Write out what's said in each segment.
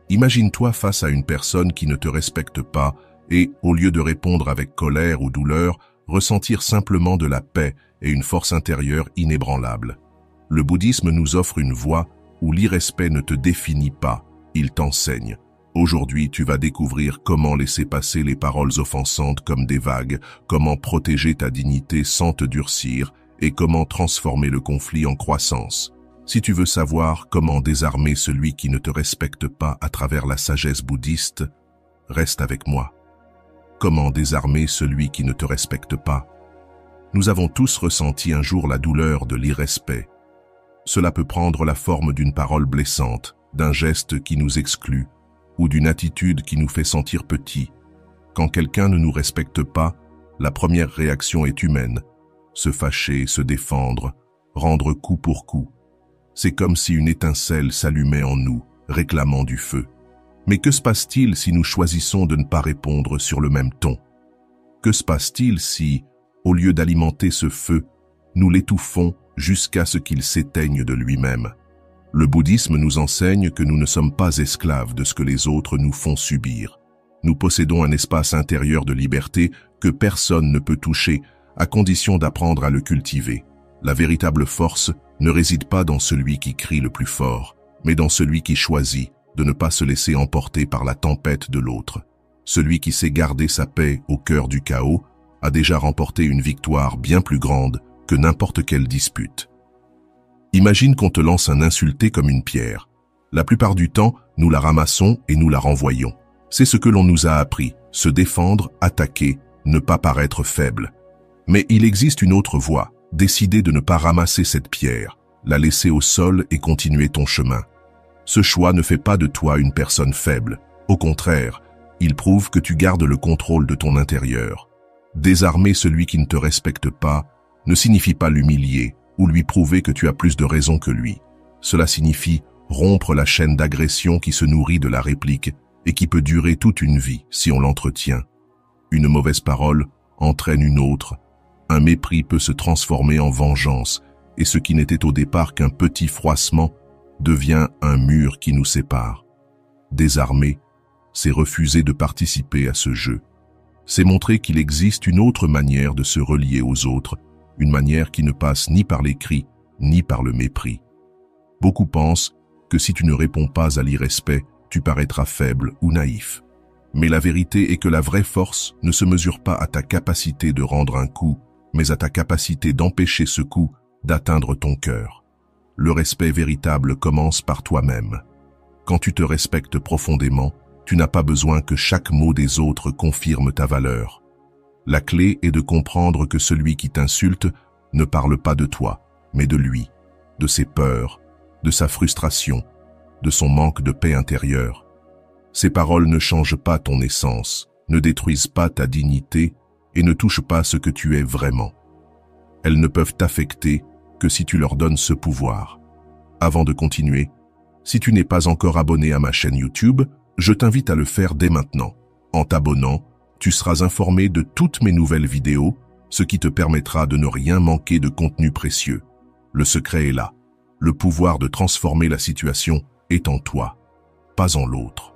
Imagine-toi face à une personne qui ne te respecte pas et, au lieu de répondre avec colère ou douleur, ressentir simplement de la paix et une force intérieure inébranlable. Le bouddhisme nous offre une voie où l'irrespect ne te définit pas, il t'enseigne. Aujourd'hui, tu vas découvrir comment laisser passer les paroles offensantes comme des vagues, comment protéger ta dignité sans te durcir et comment transformer le conflit en croissance. Si tu veux savoir comment désarmer celui qui ne te respecte pas à travers la sagesse bouddhiste, reste avec moi. Comment désarmer celui qui ne te respecte pas? Nous avons tous ressenti un jour la douleur de l'irrespect. Cela peut prendre la forme d'une parole blessante, d'un geste qui nous exclut, ou d'une attitude qui nous fait sentir petits. Quand quelqu'un ne nous respecte pas, la première réaction est humaine. Se fâcher, se défendre, rendre coup pour coup. C'est comme si une étincelle s'allumait en nous, réclamant du feu. Mais que se passe-t-il si nous choisissons de ne pas répondre sur le même ton? Que se passe-t-il si, au lieu d'alimenter ce feu, nous l'étouffons jusqu'à ce qu'il s'éteigne de lui-même? Le bouddhisme nous enseigne que nous ne sommes pas esclaves de ce que les autres nous font subir. Nous possédons un espace intérieur de liberté que personne ne peut toucher, à condition d'apprendre à le cultiver. La véritable force ne réside pas dans celui qui crie le plus fort, mais dans celui qui choisit de ne pas se laisser emporter par la tempête de l'autre. Celui qui sait garder sa paix au cœur du chaos a déjà remporté une victoire bien plus grande que n'importe quelle dispute. Imagine qu'on te lance un insulté comme une pierre. La plupart du temps, nous la ramassons et nous la renvoyons. C'est ce que l'on nous a appris, se défendre, attaquer, ne pas paraître faible. Mais il existe une autre voie, décider de ne pas ramasser cette pierre, la laisser au sol et continuer ton chemin. Ce choix ne fait pas de toi une personne faible. Au contraire, il prouve que tu gardes le contrôle de ton intérieur. Désarmer celui qui ne te respecte pas ne signifie pas l'humilier ou lui prouver que tu as plus de raison que lui. Cela signifie rompre la chaîne d'agression qui se nourrit de la réplique et qui peut durer toute une vie si on l'entretient. Une mauvaise parole entraîne une autre. Un mépris peut se transformer en vengeance et ce qui n'était au départ qu'un petit froissement devient un mur qui nous sépare. Désarmer, c'est refuser de participer à ce jeu. C'est montrer qu'il existe une autre manière de se relier aux autres, une manière qui ne passe ni par les cris, ni par le mépris. Beaucoup pensent que si tu ne réponds pas à l'irrespect, tu paraîtras faible ou naïf. Mais la vérité est que la vraie force ne se mesure pas à ta capacité de rendre un coup, mais à ta capacité d'empêcher ce coup d'atteindre ton cœur. Le respect véritable commence par toi-même. Quand tu te respectes profondément, tu n'as pas besoin que chaque mot des autres confirme ta valeur. La clé est de comprendre que celui qui t'insulte ne parle pas de toi, mais de lui, de ses peurs, de sa frustration, de son manque de paix intérieure. Ces paroles ne changent pas ton essence, ne détruisent pas ta dignité et ne touchent pas ce que tu es vraiment. Elles ne peuvent t'affecter que si tu leur donnes ce pouvoir. Avant de continuer, si tu n'es pas encore abonné à ma chaîne YouTube, je t'invite à le faire dès maintenant. En t'abonnant, tu seras informé de toutes mes nouvelles vidéos, ce qui te permettra de ne rien manquer de contenu précieux. Le secret est là. Le pouvoir de transformer la situation est en toi, pas en l'autre.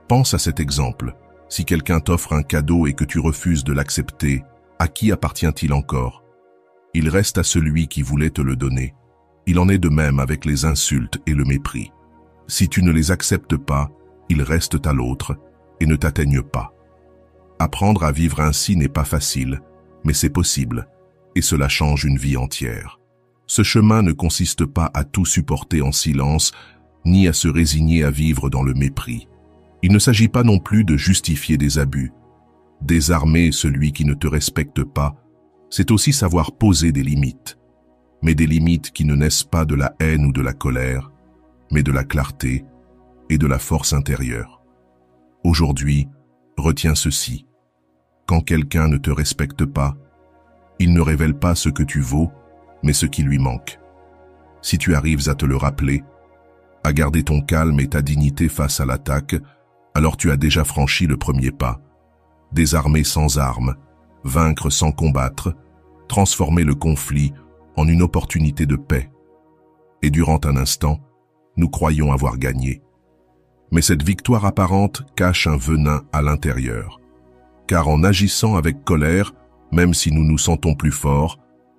Pense à cet exemple. Si quelqu'un t'offre un cadeau et que tu refuses de l'accepter, à qui appartient-il encore? Il reste à celui qui voulait te le donner. Il en est de même avec les insultes et le mépris. Si tu ne les acceptes pas, ils restent à l'autre et ne t'atteignent pas. Apprendre à vivre ainsi n'est pas facile, mais c'est possible, et cela change une vie entière. Ce chemin ne consiste pas à tout supporter en silence, ni à se résigner à vivre dans le mépris. Il ne s'agit pas non plus de justifier des abus. Désarmer celui qui ne te respecte pas, c'est aussi savoir poser des limites. Mais des limites qui ne naissent pas de la haine ou de la colère, mais de la clarté et de la force intérieure. Aujourd'hui, retiens ceci. Quand quelqu'un ne te respecte pas, il ne révèle pas ce que tu vaux, mais ce qui lui manque. Si tu arrives à te le rappeler, à garder ton calme et ta dignité face à l'attaque, alors tu as déjà franchi le premier pas. Désarmer sans armes, vaincre sans combattre, transformer le conflit en une opportunité de paix. Et durant un instant, nous croyons avoir gagné. Mais cette victoire apparente cache un venin à l'intérieur. Car en agissant avec colère, même si nous nous sentons plus forts,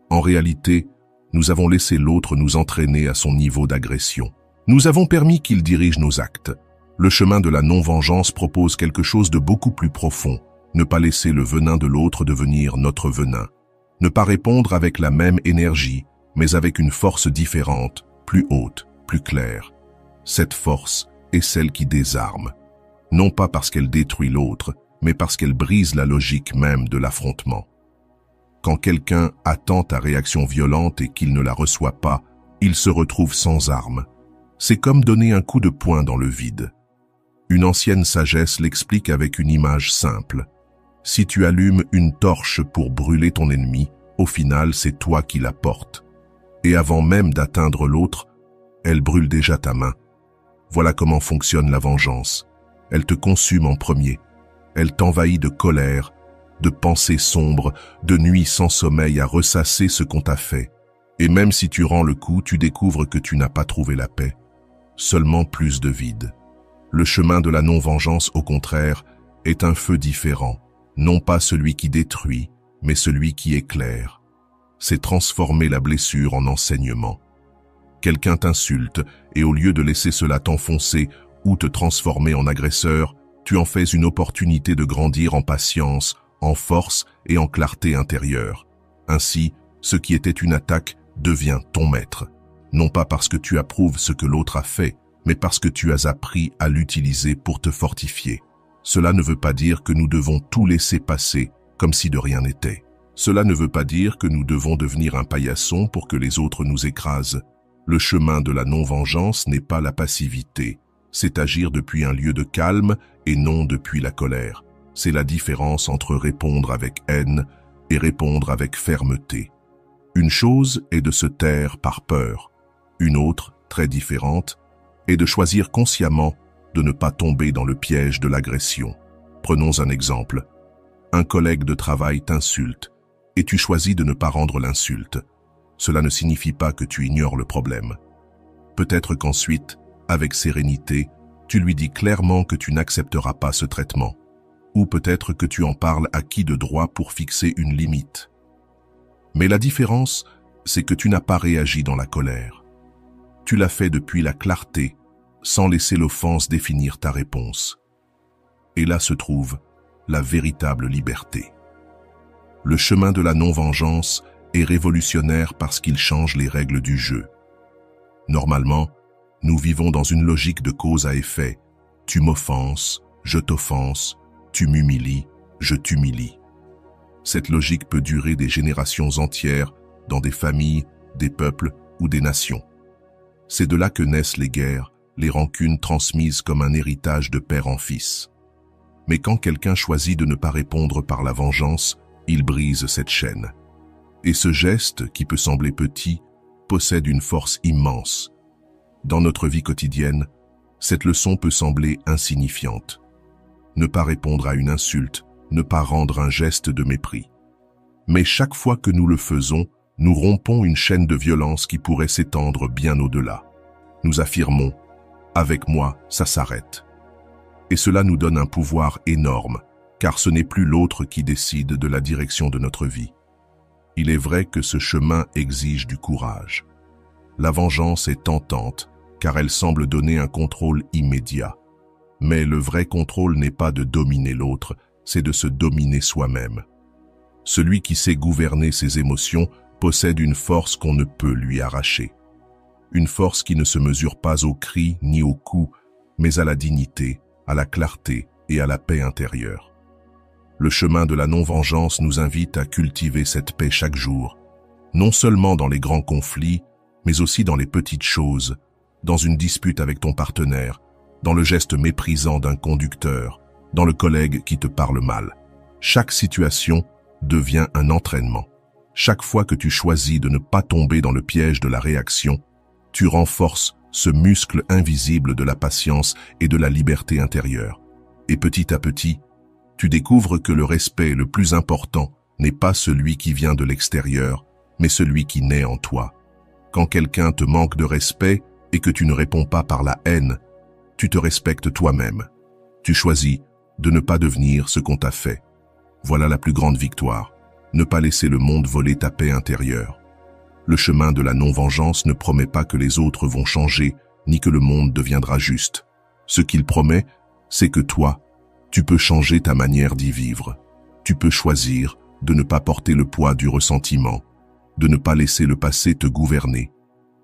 en réalité, nous avons laissé l'autre nous entraîner à son niveau d'agression. Nous avons permis qu'il dirige nos actes. Le chemin de la non-vengeance propose quelque chose de beaucoup plus profond. Ne pas laisser le venin de l'autre devenir notre venin. Ne pas répondre avec la même énergie, mais avec une force différente, plus haute, plus claire. Cette force est celle qui désarme. Non pas parce qu'elle détruit l'autre, mais parce qu'elle brise la logique même de l'affrontement. Quand quelqu'un attend ta réaction violente et qu'il ne la reçoit pas, il se retrouve sans arme. C'est comme donner un coup de poing dans le vide. Une ancienne sagesse l'explique avec une image simple. Si tu allumes une torche pour brûler ton ennemi, au final c'est toi qui la portes. Et avant même d'atteindre l'autre, elle brûle déjà ta main. Voilà comment fonctionne la vengeance. Elle te consume en premier. Elle t'envahit de colère, de pensées sombres, de nuits sans sommeil à ressasser ce qu'on t'a fait. Et même si tu rends le coup, tu découvres que tu n'as pas trouvé la paix. Seulement plus de vide. Le chemin de la non-vengeance, au contraire, est un feu différent. Non pas celui qui détruit, mais celui qui éclaire. C'est transformer la blessure en enseignement. Quelqu'un t'insulte, et au lieu de laisser cela t'enfoncer ou te transformer en agresseur, tu en fais une opportunité de grandir en patience, en force et en clarté intérieure. Ainsi, ce qui était une attaque devient ton maître. Non pas parce que tu approuves ce que l'autre a fait, mais parce que tu as appris à l'utiliser pour te fortifier. Cela ne veut pas dire que nous devons tout laisser passer, comme si de rien n'était. Cela ne veut pas dire que nous devons devenir un paillasson pour que les autres nous écrasent. Le chemin de la non-vengeance n'est pas la passivité, c'est agir depuis un lieu de calme et non depuis la colère. C'est la différence entre répondre avec haine et répondre avec fermeté. Une chose est de se taire par peur. Une autre, très différente, est de choisir consciemment de ne pas tomber dans le piège de l'agression. Prenons un exemple. Un collègue de travail t'insulte et tu choisis de ne pas rendre l'insulte. Cela ne signifie pas que tu ignores le problème. Peut-être qu'ensuite, avec sérénité, tu lui dis clairement que tu n'accepteras pas ce traitement. Ou peut-être que tu en parles à qui de droit pour fixer une limite. Mais la différence, c'est que tu n'as pas réagi dans la colère. Tu l'as fait depuis la clarté, sans laisser l'offense définir ta réponse. Et là se trouve la véritable liberté. Le chemin de la non-vengeance est révolutionnaire parce qu'il change les règles du jeu. Normalement, nous vivons dans une logique de cause à effet. Tu m'offenses, je t'offense, tu m'humilies, je t'humilie. Cette logique peut durer des générations entières dans des familles, des peuples ou des nations. C'est de là que naissent les guerres, les rancunes transmises comme un héritage de père en fils. Mais quand quelqu'un choisit de ne pas répondre par la vengeance, il brise cette chaîne. Et ce geste, qui peut sembler petit, possède une force immense. Dans notre vie quotidienne, cette leçon peut sembler insignifiante. Ne pas répondre à une insulte, ne pas rendre un geste de mépris. Mais chaque fois que nous le faisons, nous rompons une chaîne de violence qui pourrait s'étendre bien au-delà. Nous affirmons « avec moi, ça s'arrête ». Et cela nous donne un pouvoir énorme, car ce n'est plus l'autre qui décide de la direction de notre vie. Il est vrai que ce chemin exige du courage. La vengeance est tentante, car elle semble donner un contrôle immédiat. Mais le vrai contrôle n'est pas de dominer l'autre, c'est de se dominer soi-même. Celui qui sait gouverner ses émotions possède une force qu'on ne peut lui arracher. Une force qui ne se mesure pas aux cris ni aux coups, mais à la dignité, à la clarté et à la paix intérieure. Le chemin de la non-vengeance nous invite à cultiver cette paix chaque jour, non seulement dans les grands conflits, mais aussi dans les petites choses, dans une dispute avec ton partenaire, dans le geste méprisant d'un conducteur, dans le collègue qui te parle mal. Chaque situation devient un entraînement. Chaque fois que tu choisis de ne pas tomber dans le piège de la réaction, tu renforces ce muscle invisible de la patience et de la liberté intérieure. Et petit à petit, tu découvres que le respect le plus important n'est pas celui qui vient de l'extérieur, mais celui qui naît en toi. Quand quelqu'un te manque de respect et que tu ne réponds pas par la haine, tu te respectes toi-même. Tu choisis de ne pas devenir ce qu'on t'a fait. Voilà la plus grande victoire. Ne pas laisser le monde voler ta paix intérieure. Le chemin de la non-vengeance ne promet pas que les autres vont changer, ni que le monde deviendra juste. Ce qu'il promet, c'est que toi, tu peux changer ta manière d'y vivre. Tu peux choisir de ne pas porter le poids du ressentiment, de ne pas laisser le passé te gouverner,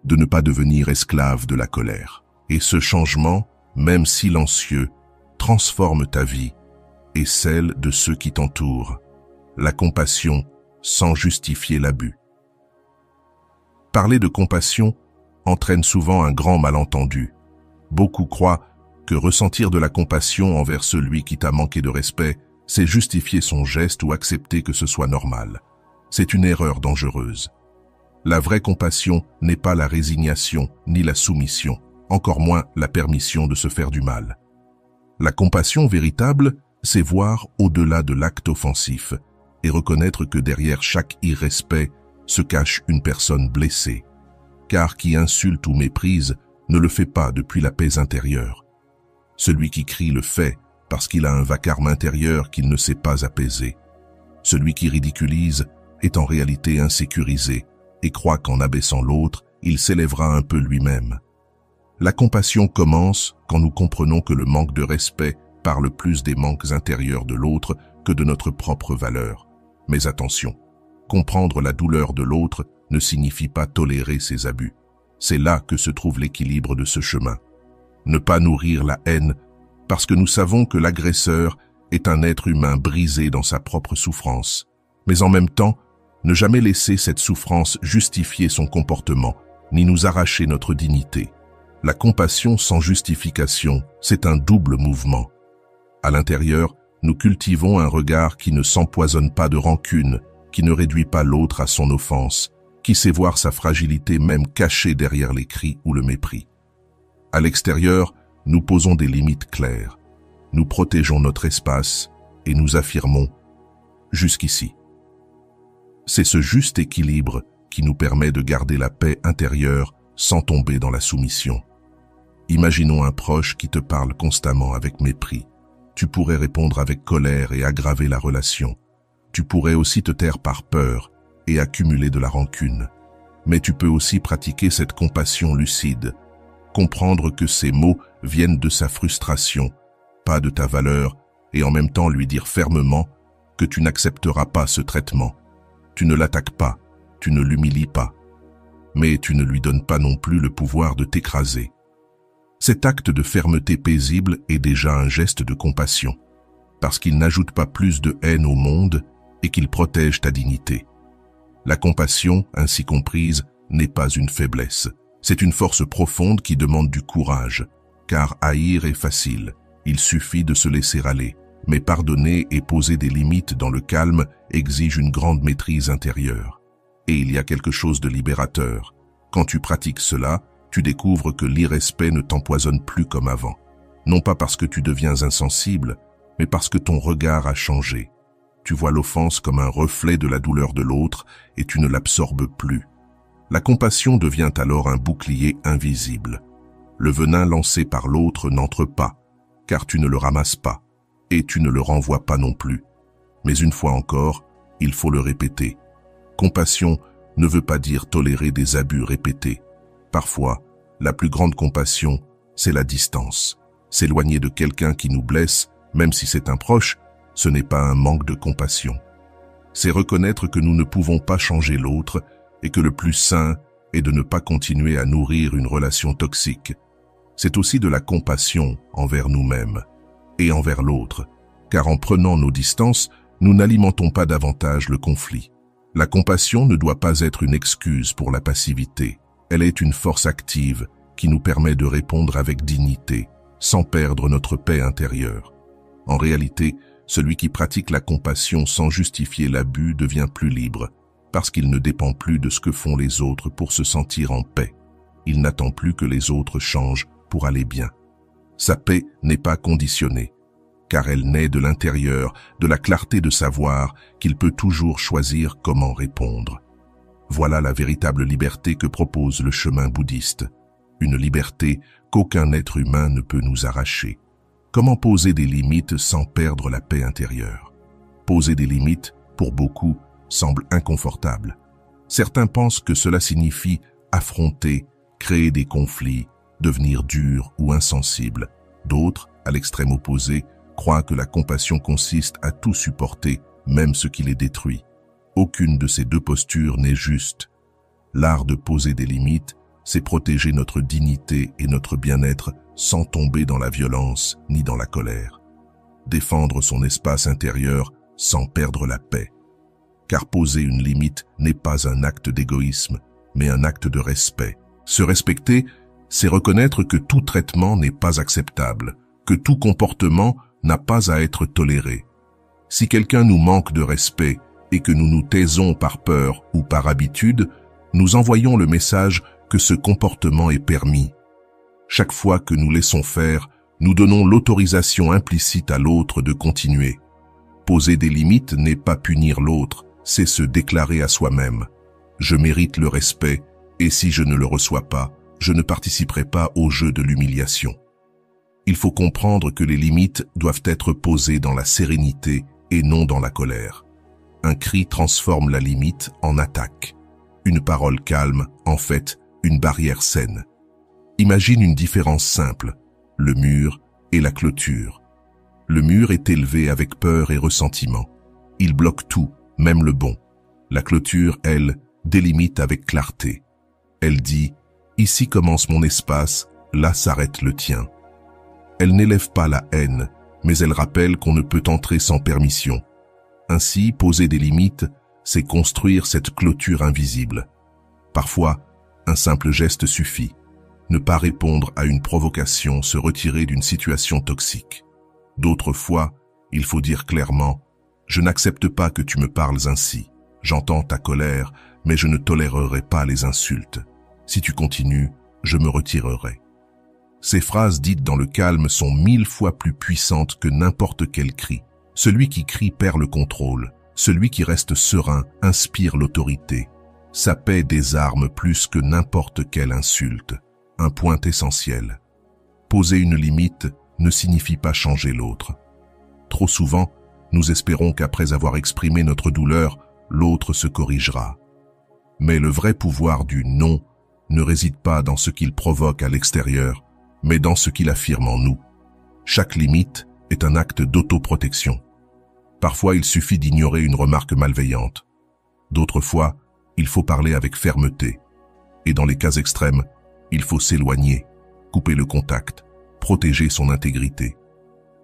de ne pas devenir esclave de la colère. Et ce changement, même silencieux, transforme ta vie et celle de ceux qui t'entourent. La compassion sans justifier l'abus. Parler de compassion entraîne souvent un grand malentendu. Beaucoup croient que ressentir de la compassion envers celui qui t'a manqué de respect, c'est justifier son geste ou accepter que ce soit normal. C'est une erreur dangereuse. La vraie compassion n'est pas la résignation ni la soumission, encore moins la permission de se faire du mal. La compassion véritable, c'est voir au-delà de l'acte offensif et reconnaître que derrière chaque irrespect se cache une personne blessée. Car qui insulte ou méprise ne le fait pas depuis la paix intérieure. Celui qui crie le fait parce qu'il a un vacarme intérieur qu'il ne sait pas apaiser. Celui qui ridiculise est en réalité insécurisé et croit qu'en abaissant l'autre, il s'élèvera un peu lui-même. La compassion commence quand nous comprenons que le manque de respect parle plus des manques intérieurs de l'autre que de notre propre valeur. Mais attention, comprendre la douleur de l'autre ne signifie pas tolérer ses abus. C'est là que se trouve l'équilibre de ce chemin. Ne pas nourrir la haine parce que nous savons que l'agresseur est un être humain brisé dans sa propre souffrance. Mais en même temps, ne jamais laisser cette souffrance justifier son comportement, ni nous arracher notre dignité. La compassion sans justification, c'est un double mouvement. À l'intérieur, nous cultivons un regard qui ne s'empoisonne pas de rancune, qui ne réduit pas l'autre à son offense, qui sait voir sa fragilité même cachée derrière les cris ou le mépris. À l'extérieur, nous posons des limites claires. Nous protégeons notre espace et nous affirmons « jusqu'ici ». C'est ce juste équilibre qui nous permet de garder la paix intérieure sans tomber dans la soumission. Imaginons un proche qui te parle constamment avec mépris. Tu pourrais répondre avec colère et aggraver la relation. Tu pourrais aussi te taire par peur et accumuler de la rancune. Mais tu peux aussi pratiquer cette compassion lucide, comprendre que ces mots viennent de sa frustration, pas de ta valeur, et en même temps lui dire fermement que tu n'accepteras pas ce traitement. Tu ne l'attaques pas, tu ne l'humilies pas, mais tu ne lui donnes pas non plus le pouvoir de t'écraser. Cet acte de fermeté paisible est déjà un geste de compassion, parce qu'il n'ajoute pas plus de haine au monde et qu'il protège ta dignité. La compassion, ainsi comprise, n'est pas une faiblesse. C'est une force profonde qui demande du courage, car haïr est facile, il suffit de se laisser aller. Mais pardonner et poser des limites dans le calme exige une grande maîtrise intérieure. Et il y a quelque chose de libérateur. Quand tu pratiques cela, tu découvres que l'irrespect ne t'empoisonne plus comme avant. Non pas parce que tu deviens insensible, mais parce que ton regard a changé. Tu vois l'offense comme un reflet de la douleur de l'autre et tu ne l'absorbes plus. La compassion devient alors un bouclier invisible. Le venin lancé par l'autre n'entre pas, car tu ne le ramasses pas. Et tu ne le renvoies pas non plus. Mais une fois encore, il faut le répéter. Compassion ne veut pas dire tolérer des abus répétés. Parfois, la plus grande compassion, c'est la distance. S'éloigner de quelqu'un qui nous blesse, même si c'est un proche, ce n'est pas un manque de compassion. C'est reconnaître que nous ne pouvons pas changer l'autre et que le plus sain est de ne pas continuer à nourrir une relation toxique. C'est aussi de la compassion envers nous-mêmes et envers l'autre, car en prenant nos distances, nous n'alimentons pas davantage le conflit. La compassion ne doit pas être une excuse pour la passivité. Elle est une force active qui nous permet de répondre avec dignité, sans perdre notre paix intérieure. En réalité, celui qui pratique la compassion sans justifier l'abus devient plus libre, parce qu'il ne dépend plus de ce que font les autres pour se sentir en paix. Il n'attend plus que les autres changent pour aller bien. Sa paix n'est pas conditionnée, car elle naît de l'intérieur, de la clarté de savoir qu'il peut toujours choisir comment répondre. Voilà la véritable liberté que propose le chemin bouddhiste. Une liberté qu'aucun être humain ne peut nous arracher. Comment poser des limites sans perdre la paix intérieure? Poser des limites, pour beaucoup, semble inconfortable. Certains pensent que cela signifie affronter, créer des conflits, devenir dur ou insensible. D'autres, à l'extrême opposé, croient que la compassion consiste à tout supporter, même ce qui les détruit. Aucune de ces deux postures n'est juste. L'art de poser des limites, c'est protéger notre dignité et notre bien-être sans tomber dans la violence ni dans la colère. Défendre son espace intérieur sans perdre la paix. Car poser une limite n'est pas un acte d'égoïsme, mais un acte de respect. Se respecter, c'est reconnaître que tout traitement n'est pas acceptable, que tout comportement n'a pas à être toléré. Si quelqu'un nous manque de respect et que nous nous taisons par peur ou par habitude, nous envoyons le message que ce comportement est permis. Chaque fois que nous laissons faire, nous donnons l'autorisation implicite à l'autre de continuer. Poser des limites n'est pas punir l'autre, c'est se déclarer à soi-même. Je mérite le respect, et si je ne le reçois pas, je ne participerai pas au jeu de l'humiliation. Il faut comprendre que les limites doivent être posées dans la sérénité et non dans la colère. Un cri transforme la limite en attaque. Une parole calme, en fait, une barrière saine. Imagine une différence simple, le mur et la clôture. Le mur est élevé avec peur et ressentiment. Il bloque tout, même le bon. La clôture, elle, délimite avec clarté. Elle dit « Ici commence mon espace, là s'arrête le tien ». Elle n'élève pas la haine, mais elle rappelle qu'on ne peut entrer sans permission. Ainsi, poser des limites, c'est construire cette clôture invisible. Parfois, un simple geste suffit. Ne pas répondre à une provocation, se retirer d'une situation toxique. D'autres fois, il faut dire clairement « Je n'accepte pas que tu me parles ainsi. J'entends ta colère, mais je ne tolérerai pas les insultes. Si tu continues, je me retirerai. » Ces phrases dites dans le calme sont 1000 fois plus puissantes que n'importe quel cri. Celui qui crie perd le contrôle. Celui qui reste serein inspire l'autorité. Ça paie des armes plus que n'importe quelle insulte. Un point essentiel. Poser une limite ne signifie pas changer l'autre. Trop souvent, nous espérons qu'après avoir exprimé notre douleur, l'autre se corrigera. Mais le vrai pouvoir du non ne réside pas dans ce qu'il provoque à l'extérieur, mais dans ce qu'il affirme en nous. Chaque limite est un acte d'autoprotection. Parfois, il suffit d'ignorer une remarque malveillante. D'autres fois, il faut parler avec fermeté. Et dans les cas extrêmes, il faut s'éloigner, couper le contact, protéger son intégrité.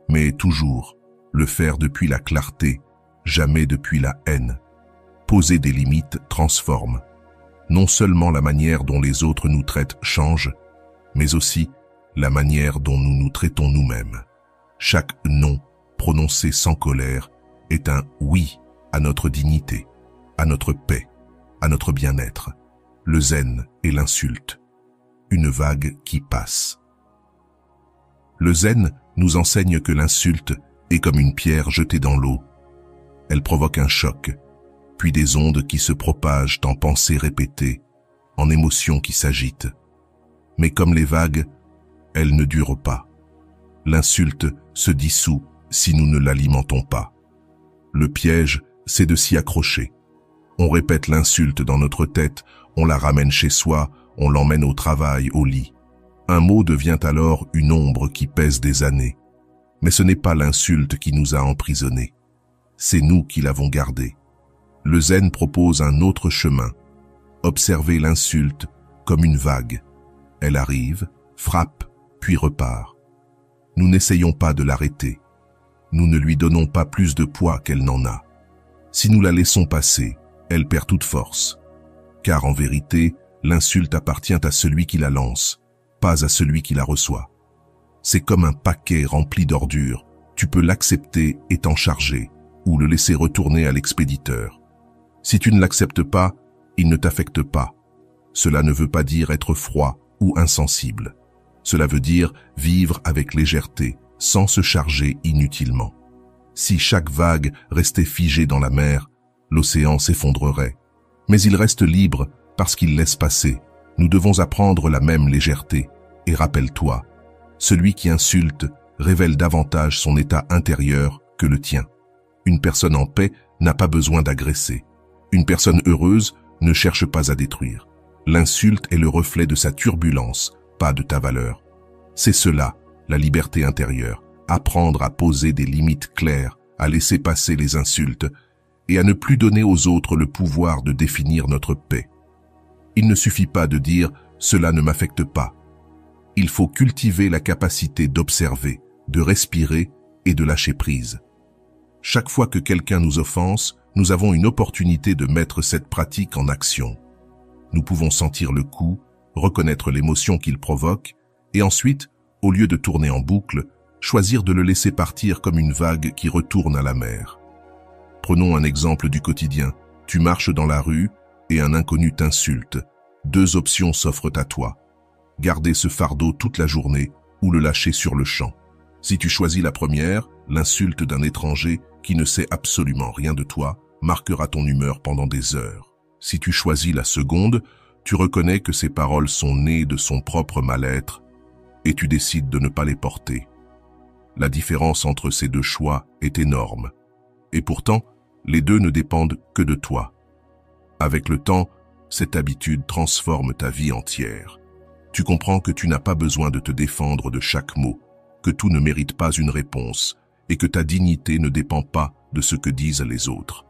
Mais toujours, le faire depuis la clarté, jamais depuis la haine. Poser des limites transforme. Non seulement la manière dont les autres nous traitent change, mais aussi la manière dont nous nous traitons nous-mêmes. Chaque non prononcé sans colère est un oui à notre dignité, à notre paix, à notre bien-être. Le zen et l'insulte. Une vague qui passe. Le zen nous enseigne que l'insulte est comme une pierre jetée dans l'eau. Elle provoque un choc, puis des ondes qui se propagent en pensées répétées, en émotions qui s'agitent. Mais comme les vagues, elle ne dure pas. L'insulte se dissout si nous ne l'alimentons pas. Le piège, c'est de s'y accrocher. On répète l'insulte dans notre tête, on la ramène chez soi, on l'emmène au travail, au lit. Un mot devient alors une ombre qui pèse des années. Mais ce n'est pas l'insulte qui nous a emprisonnés. C'est nous qui l'avons gardée. Le zen propose un autre chemin. Observer l'insulte comme une vague. Elle arrive, frappe, puis repart. Nous n'essayons pas de l'arrêter. Nous ne lui donnons pas plus de poids qu'elle n'en a. Si nous la laissons passer, elle perd toute force. Car en vérité, l'insulte appartient à celui qui la lance, pas à celui qui la reçoit. C'est comme un paquet rempli d'ordures. Tu peux l'accepter et t'en charger, ou le laisser retourner à l'expéditeur. Si tu ne l'acceptes pas, il ne t'affecte pas. Cela ne veut pas dire être froid ou insensible. Cela veut dire vivre avec légèreté, sans se charger inutilement. Si chaque vague restait figée dans la mer, l'océan s'effondrerait. Mais il reste libre parce qu'il laisse passer. Nous devons apprendre la même légèreté. Et rappelle-toi, celui qui insulte révèle davantage son état intérieur que le tien. Une personne en paix n'a pas besoin d'agresser. Une personne heureuse ne cherche pas à détruire. L'insulte est le reflet de sa turbulence, pas de ta valeur. C'est cela, la liberté intérieure. Apprendre à poser des limites claires, à laisser passer les insultes et à ne plus donner aux autres le pouvoir de définir notre paix. Il ne suffit pas de dire « cela ne m'affecte pas ». Il faut cultiver la capacité d'observer, de respirer et de lâcher prise. Chaque fois que quelqu'un nous offense, nous avons une opportunité de mettre cette pratique en action. Nous pouvons sentir le coup, reconnaître l'émotion qu'il provoque et ensuite, au lieu de tourner en boucle, choisir de le laisser partir comme une vague qui retourne à la mer. Prenons un exemple du quotidien. Tu marches dans la rue et un inconnu t'insulte. Deux options s'offrent à toi. Garder ce fardeau toute la journée ou le lâcher sur le champ. Si tu choisis la première, l'insulte d'un étranger qui ne sait absolument rien de toi marquera ton humeur pendant des heures. Si tu choisis la seconde, tu reconnais que ces paroles sont nées de son propre mal-être et tu décides de ne pas les porter. La différence entre ces deux choix est énorme. Et pourtant, les deux ne dépendent que de toi. Avec le temps, cette habitude transforme ta vie entière. Tu comprends que tu n'as pas besoin de te défendre de chaque mot, que tout ne mérite pas une réponse et que ta dignité ne dépend pas de ce que disent les autres.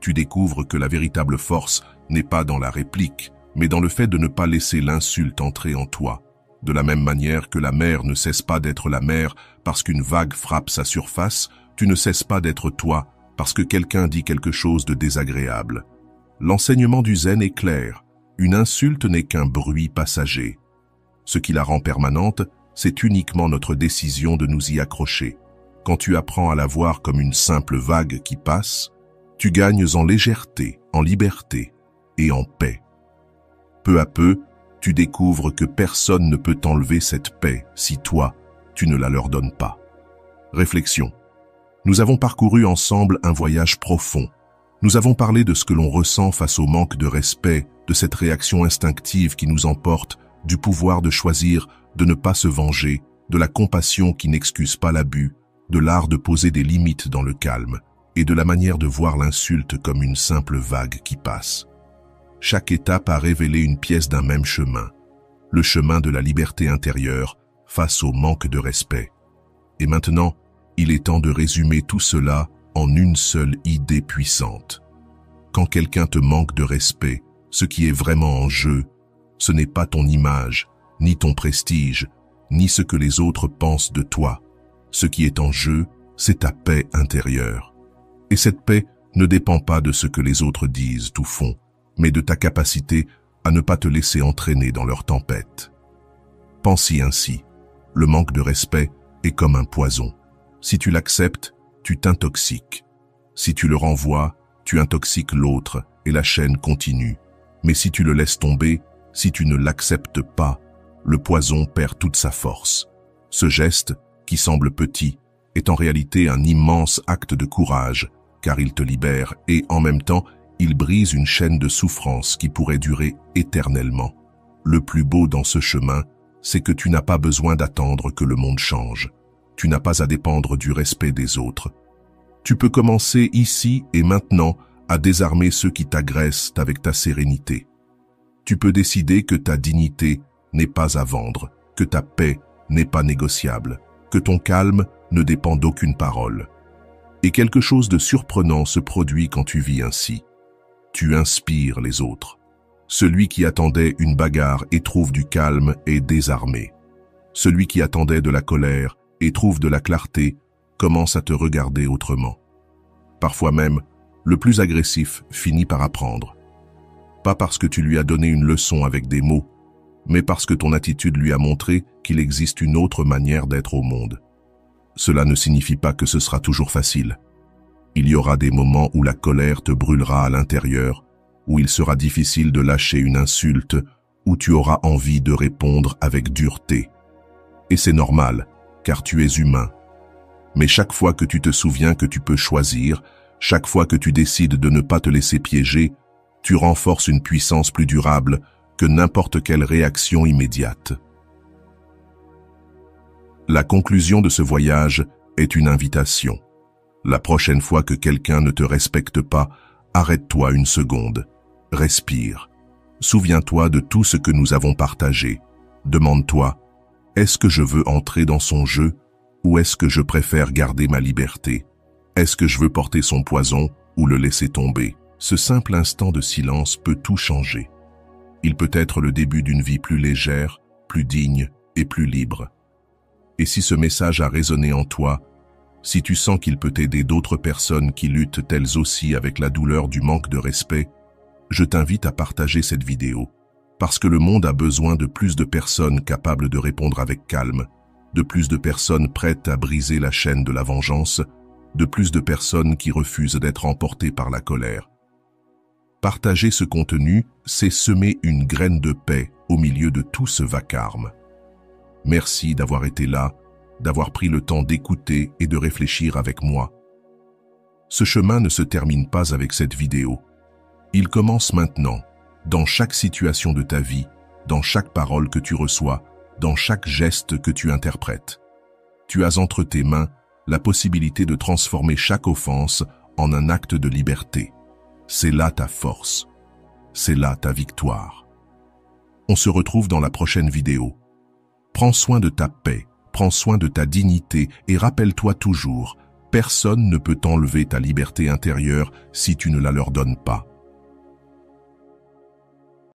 Tu découvres que la véritable force n'est pas dans la réplique, mais dans le fait de ne pas laisser l'insulte entrer en toi. De la même manière que la mer ne cesse pas d'être la mer parce qu'une vague frappe sa surface, tu ne cesses pas d'être toi parce que quelqu'un dit quelque chose de désagréable. L'enseignement du zen est clair. Une insulte n'est qu'un bruit passager. Ce qui la rend permanente, c'est uniquement notre décision de nous y accrocher. Quand tu apprends à la voir comme une simple vague qui passe, tu gagnes en légèreté, en liberté et en paix. Peu à peu, tu découvres que personne ne peut t'enlever cette paix si toi, tu ne la leur donnes pas. Réflexion. Nous avons parcouru ensemble un voyage profond. Nous avons parlé de ce que l'on ressent face au manque de respect, de cette réaction instinctive qui nous emporte, du pouvoir de choisir, de ne pas se venger, de la compassion qui n'excuse pas l'abus, de l'art de poser des limites dans le calme, et de la manière de voir l'insulte comme une simple vague qui passe. Chaque étape a révélé une pièce d'un même chemin, le chemin de la liberté intérieure face au manque de respect. Et maintenant, il est temps de résumer tout cela en une seule idée puissante. Quand quelqu'un te manque de respect, ce qui est vraiment en jeu, ce n'est pas ton image, ni ton prestige, ni ce que les autres pensent de toi. Ce qui est en jeu, c'est ta paix intérieure. Et cette paix ne dépend pas de ce que les autres disent ou font, mais de ta capacité à ne pas te laisser entraîner dans leur tempête. Pense-y ainsi. Le manque de respect est comme un poison. Si tu l'acceptes, tu t'intoxiques. Si tu le renvoies, tu intoxiques l'autre et la chaîne continue. Mais si tu le laisses tomber, si tu ne l'acceptes pas, le poison perd toute sa force. Ce geste, qui semble petit, est en réalité un immense acte de courage, car il te libère et, en même temps, il brise une chaîne de souffrance qui pourrait durer éternellement. Le plus beau dans ce chemin, c'est que tu n'as pas besoin d'attendre que le monde change. Tu n'as pas à dépendre du respect des autres. Tu peux commencer ici et maintenant à désarmer ceux qui t'agressent avec ta sérénité. Tu peux décider que ta dignité n'est pas à vendre, que ta paix n'est pas négociable, que ton calme ne dépend d'aucune parole. Et quelque chose de surprenant se produit quand tu vis ainsi. Tu inspires les autres. Celui qui attendait une bagarre et trouve du calme est désarmé. Celui qui attendait de la colère et trouve de la clarté commence à te regarder autrement. Parfois même, le plus agressif finit par apprendre. Pas parce que tu lui as donné une leçon avec des mots, mais parce que ton attitude lui a montré qu'il existe une autre manière d'être au monde. Cela ne signifie pas que ce sera toujours facile. Il y aura des moments où la colère te brûlera à l'intérieur, où il sera difficile de lâcher une insulte, où tu auras envie de répondre avec dureté. Et c'est normal, car tu es humain. Mais chaque fois que tu te souviens que tu peux choisir, chaque fois que tu décides de ne pas te laisser piéger, tu renforces une puissance plus durable que n'importe quelle réaction immédiate. La conclusion de ce voyage est une invitation. La prochaine fois que quelqu'un ne te respecte pas, arrête-toi une seconde. Respire. Souviens-toi de tout ce que nous avons partagé. Demande-toi, est-ce que je veux entrer dans son jeu ou est-ce que je préfère garder ma liberté? Est-ce que je veux porter son poison ou le laisser tomber? Ce simple instant de silence peut tout changer. Il peut être le début d'une vie plus légère, plus digne et plus libre. Et si ce message a résonné en toi, si tu sens qu'il peut aider d'autres personnes qui luttent elles aussi avec la douleur du manque de respect, je t'invite à partager cette vidéo, parce que le monde a besoin de plus de personnes capables de répondre avec calme, de plus de personnes prêtes à briser la chaîne de la vengeance, de plus de personnes qui refusent d'être emportées par la colère. Partager ce contenu, c'est semer une graine de paix au milieu de tout ce vacarme. Merci d'avoir été là, d'avoir pris le temps d'écouter et de réfléchir avec moi. Ce chemin ne se termine pas avec cette vidéo. Il commence maintenant, dans chaque situation de ta vie, dans chaque parole que tu reçois, dans chaque geste que tu interprètes. Tu as entre tes mains la possibilité de transformer chaque offense en un acte de liberté. C'est là ta force. C'est là ta victoire. On se retrouve dans la prochaine vidéo. Prends soin de ta paix, prends soin de ta dignité et rappelle-toi toujours, personne ne peut t'enlever ta liberté intérieure si tu ne la leur donnes pas.